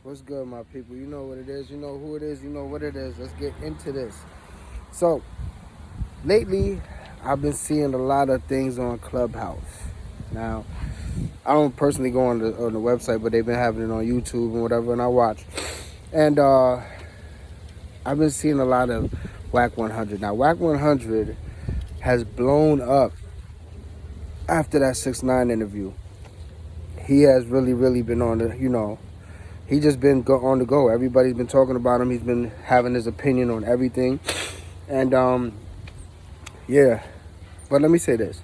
What's good, my people? You know what it is. You know who it is. You know what it is. Let's get into this. So, lately, I've been seeing a lot of things on Clubhouse. Now, I don't personally go on the website, but they've been having it on YouTube and whatever, and I watch. And I've been seeing a lot of Wack 100. Now, Wack 100 has blown up after that 6ix9ine interview. He has really been on the, he just been on the go. Everybody's been talking about him. He's been having his opinion on everything. And, yeah. But let me say this.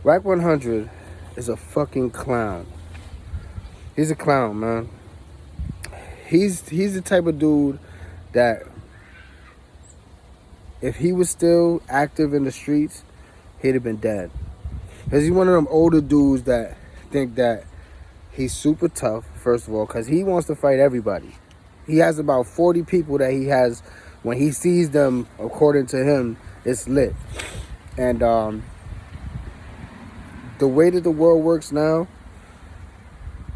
Wack 100 is a fucking clown. He's a clown, man. He's the type of dude that if he was still active in the streets, he'd have been dead. Because he's one of them older dudes that think that he's super tough, first of all, because he wants to fight everybody. He has about 40 people that he has. When he sees them, according to him, it's lit. And the way that the world works now,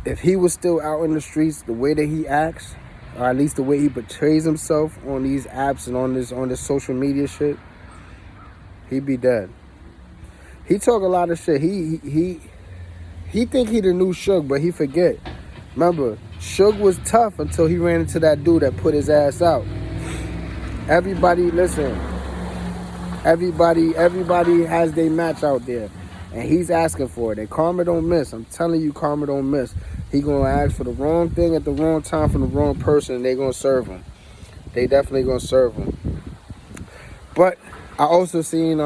if he was still out in the streets, the way that he acts, or at least the way he portrays himself on these apps and on this social media shit, he'd be dead. He talk a lot of shit. He think he the new Suge, but he forget. Remember, Suge was tough until he ran into that dude that put his ass out. Everybody, listen. Everybody has their match out there. And he's asking for it. And karma don't miss. I'm telling you, karma don't miss. He gonna ask for the wrong thing at the wrong time from the wrong person, and they gonna serve him. They definitely gonna serve him. But I also seen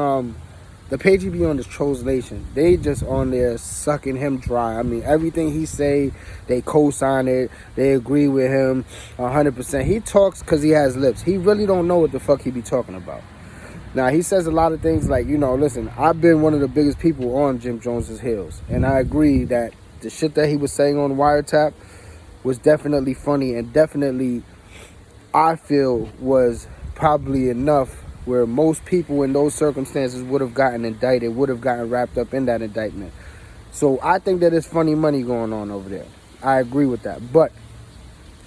the page he be on is Trolls Nation. They just on there sucking him dry. I mean, everything he say, they co-sign it. They agree with him 100%. He talks because he has lips. He really don't know what the fuck he be talking about. Now, he says a lot of things like, listen, I've been one of the biggest people on Jim Jones's heels. And I agree that the shit that he was saying on Wiretap was definitely funny and definitely, I feel, was probably enough where most people in those circumstances would have gotten indicted, would have gotten wrapped up in that indictment. So I think that there's funny money going on over there. I agree with that. But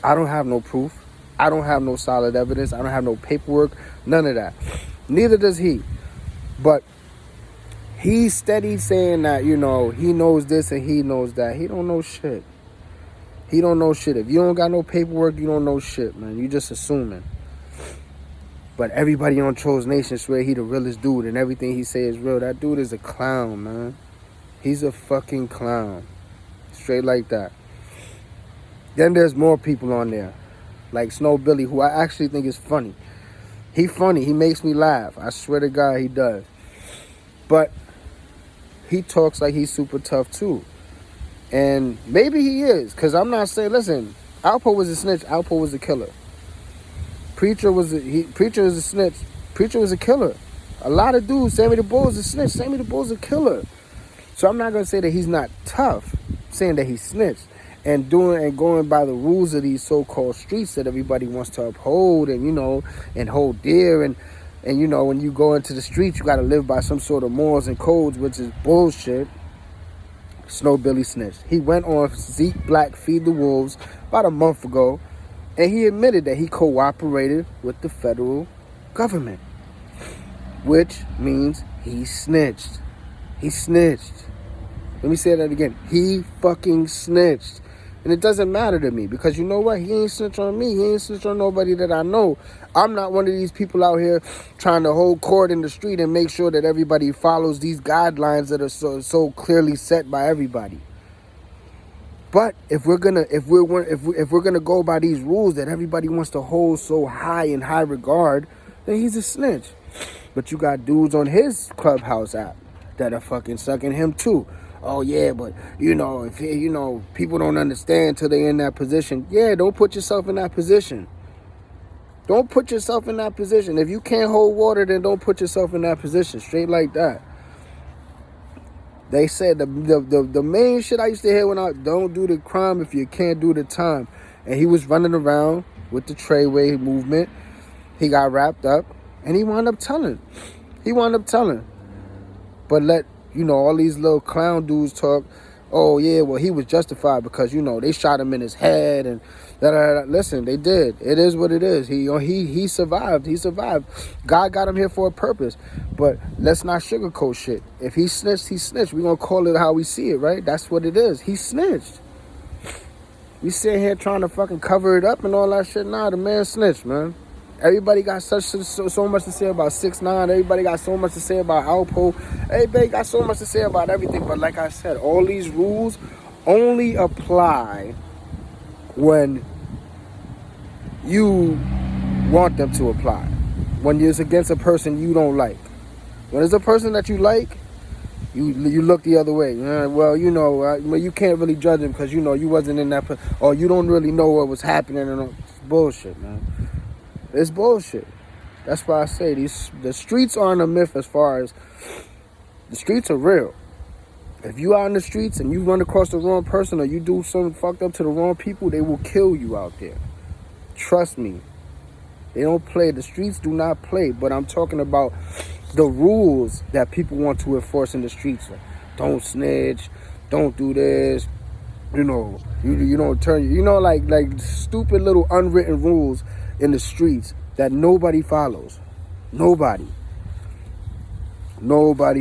I don't have no proof. I don't have no solid evidence. I don't have no paperwork. None of that. Neither does he. But he's steady saying that, he knows this and he knows that. He don't know shit. He don't know shit. If you don't got no paperwork, you don't know shit, man. You just assuming. But everybody on Trolls Nation swear he the realest dude and everything he say is real. That dude is a clown, man. He's a fucking clown. Straight like that. Then there's more people on there. Like Snow Billy, who I actually think is funny. He funny. He makes me laugh. I swear to God he does. But he talks like he's super tough too. And maybe he is. Because I'm not saying, listen, Alpo was a snitch. Alpo was a killer. Preacher was a snitch. Preacher was a killer. A lot of dudes, Sammy the Bull's a snitch. Sammy the Bull's a killer. So I'm not going to say that he's not tough. I'm saying that he snitched. And going by the rules of these so-called streets that everybody wants to uphold and hold dear. And when you go into the streets, you got to live by some sort of morals and codes, which is bullshit. Snow Billy snitched. He went on Zeke Black Feed the Wolves about a month ago. And he admitted that he cooperated with the federal government. Which means he snitched. He snitched. Let me say that again. He fucking snitched. And it doesn't matter to me. Because you know what? He ain't snitch on me. He ain't snitch on nobody that I know. I'm not one of these people out here trying to hold court in the street and make sure that everybody follows these guidelines that are so clearly set by everybody. But if we're gonna go by these rules that everybody wants to hold so high in high regard, then he's a snitch. But you got dudes on his Clubhouse app that are fucking sucking him too. Oh yeah, but if people don't understand till they in that position. Yeah, don't put yourself in that position. Don't put yourself in that position. If you can't hold water, then don't put yourself in that position. Straight like that. They said the main shit I used to hear when I don't do the crime if you can't do the time. And he was running around with the Treyway movement. He got wrapped up and he wound up telling. But let all these little clown dudes talk oh yeah, well he was justified because they shot him in his head and listen, they did. It is what it is. He survived. He survived. God got him here for a purpose. But let's not sugarcoat shit. If he snitched, he snitched. We're gonna call it how we see it, right? That's what it is. He snitched. We sitting here trying to fucking cover it up and all that shit. Nah, the man snitched, man. Everybody got so much to say about 6ix9ine. Everybody got so much to say about Alpo. Everybody got so much to say about everything. But like I said, all these rules only apply when you want them to apply. When it's against a person you don't like. When it's a person that you like, you look the other way. Well, you can't really judge him because, you wasn't in that, or you don't really know what was happening. It's bullshit, man. It's bullshit. That's why I say the streets aren't a myth as far as the streets are real. If you out in the streets and you run across the wrong person or you do something fucked up to the wrong people, they will kill you out there. Trust me. They don't play. The streets do not play. But I'm talking about the rules that people want to enforce in the streets. Like, don't snitch. Don't do this. You don't turn. Like stupid little unwritten rules in the streets that nobody follows. Nobody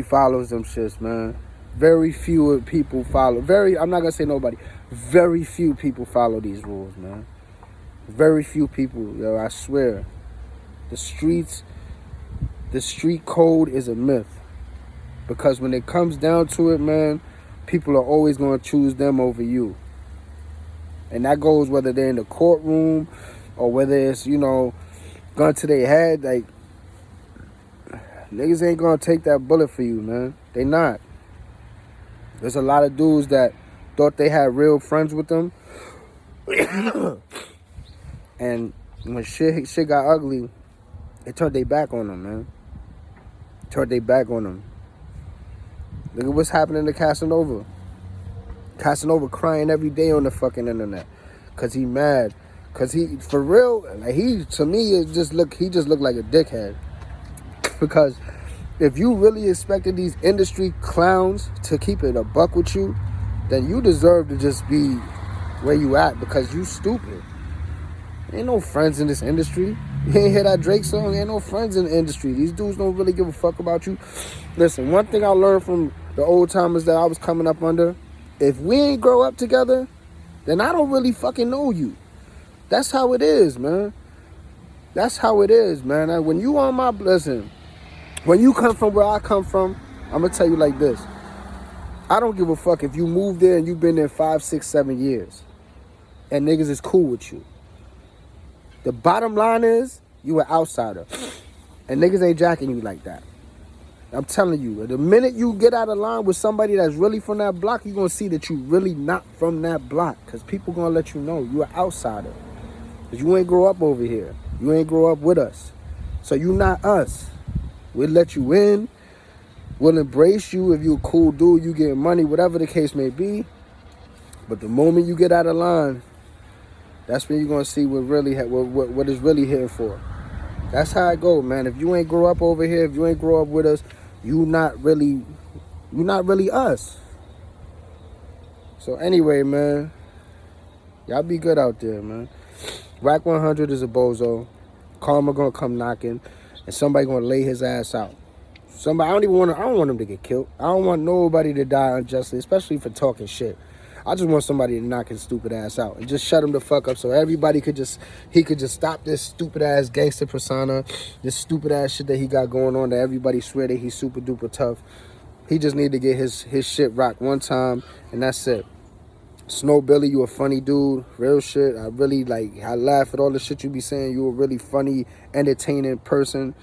follows them shits, man. Very few people follow. I'm not gonna say nobody. Very few people follow these rules, man. Very few people, yo, I swear. The street code is a myth. Because when it comes down to it, man, people are always going to choose them over you. And that goes whether they're in the courtroom or whether it's, gun to their head. Like, niggas ain't going to take that bullet for you, man. They not. There's a lot of dudes that thought they had real friends with them. And when shit got ugly, they turned their back on them, man. Turned their back on them. Look at what's happening to Casanova. Casanova crying every day on the fucking internet. Cause he mad. Cause he, for real, like to me, he just looked like a dickhead. Because if you really expected these industry clowns to keep it a buck with you, then you deserve to just be where you at because you stupid. Ain't no friends in this industry. You ain't hear that Drake song? Ain't no friends in the industry. These dudes don't really give a fuck about you. Listen, one thing I learned from the old timers that I was coming up under, if we ain't grow up together, then I don't really fucking know you. That's how it is, man. That's how it is, man. When you on my, listen, when you come from where I come from, I'm going to tell you like this. I don't give a fuck if you moved there and you've been there 5, 6, 7 years and niggas is cool with you. The bottom line is, you an outsider. And niggas ain't jacking you like that. I'm telling you, the minute you get out of line with somebody that's really from that block, you're going to see that you really not from that block. Because people going to let you know you an outsider. Because you ain't grow up over here. You ain't grow up with us. So you not us. We'll let you in. We'll embrace you if you a cool dude, you getting money, whatever the case may be. But the moment you get out of line, that's when you're going to see what is really here for. That's how it go, man. If you ain't grow up over here, if you ain't grow up with us, you're not really us. So anyway, man, y'all be good out there, man. Wack 100 is a bozo. Karma gonna come knocking, and somebody gonna lay his ass out. Somebody, I don't want him to get killed. I don't want nobody to die unjustly, especially for talking shit. I just want somebody to knock his stupid ass out and just shut him the fuck up so everybody could just stop this stupid ass gangster persona, this stupid ass shit that he got going on that everybody swear that he's super duper tough. He just need to get his shit rocked one time and that's it. Snow Billy, you a funny dude, real shit. I laugh at all the shit you be saying. You a really funny, entertaining person,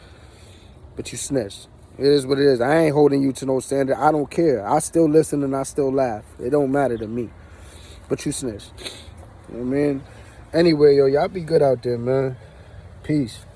but you snitched. It is what it is. I ain't holding you to no standard. I don't care. I still listen and I still laugh. It don't matter to me. But you snitch. You know what I mean? Anyway, yo, y'all be good out there, man. Peace.